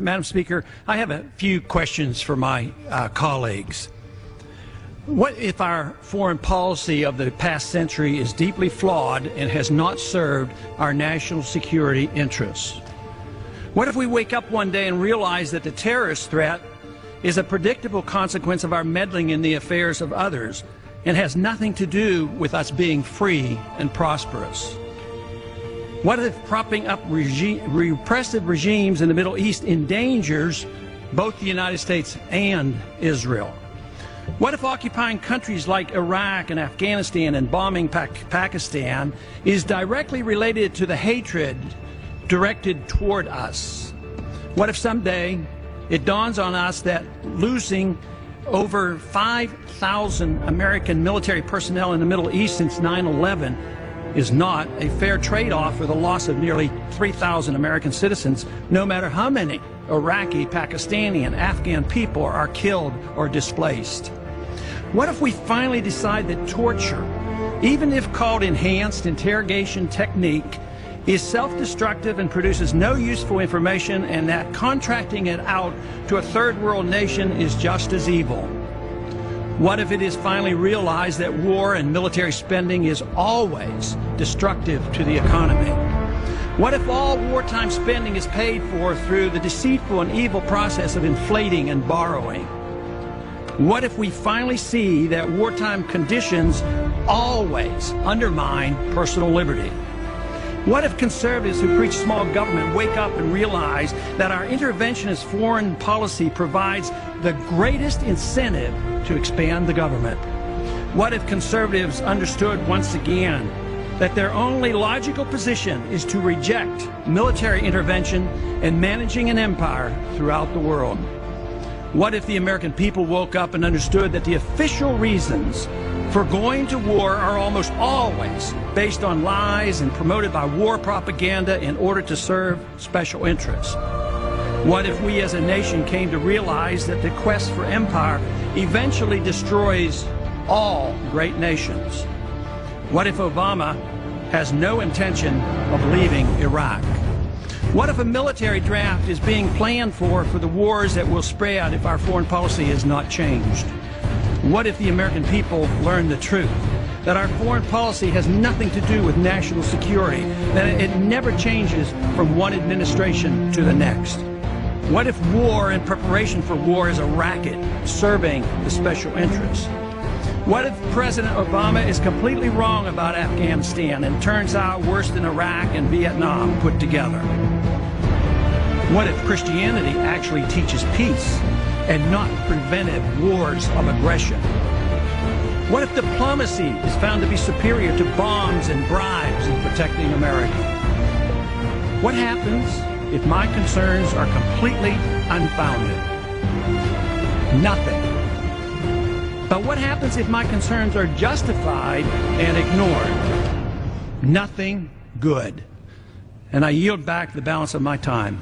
Madam Speaker, I have a few questions for my colleagues. What if our foreign policy of the past century is deeply flawed and has not served our national security interests? What if we wake up one day and realize that the terrorist threat is a predictable consequence of our meddling in the affairs of others and has nothing to do with us being free and prosperous? What if propping up repressive regimes in the Middle East endangers both the United States and Israel? What if occupying countries like Iraq and Afghanistan and bombing Pakistan is directly related to the hatred directed toward us? What if someday it dawns on us that losing over 5,000 American military personnel in the Middle East since 9/11 is not a fair trade-off for the loss of nearly 3,000 American citizens, no matter how many Iraqi, Pakistani, and Afghan people are killed or displaced? What if we finally decide that torture, even if called enhanced interrogation technique, is self-destructive and produces no useful information, and that contracting it out to a third world nation is just as evil? What if it is finally realized that war and military spending is always destructive to the economy? What if all wartime spending is paid for through the deceitful and evil process of inflating and borrowing? What if we finally see that wartime conditions always undermine personal liberty? What if conservatives who preach small government wake up and realize that our interventionist foreign policy provides the greatest incentive to expand the government? What if conservatives understood once again that their only logical position is to reject military intervention and managing an empire throughout the world? What if the American people woke up and understood that the official reasons for going to war are almost always based on lies and promoted by war propaganda in order to serve special interests? What if we as a nation came to realize that the quest for empire eventually destroys all great nations? What if Obama has no intention of leaving Iraq? What if a military draft is being planned for the wars that will spread if our foreign policy is not changed? What if the American people learn the truth, that our foreign policy has nothing to do with national security, that it never changes from one administration to the next? What if war and preparation for war is a racket serving the special interests? What if President Obama is completely wrong about Afghanistan and turns out worse than Iraq and Vietnam put together? What if Christianity actually teaches peace and not preventive wars of aggression? What if diplomacy is found to be superior to bombs and bribes in protecting America? What happens if my concerns are completely unfounded? Nothing. But what happens if my concerns are justified and ignored? Nothing good. And I yield back the balance of my time.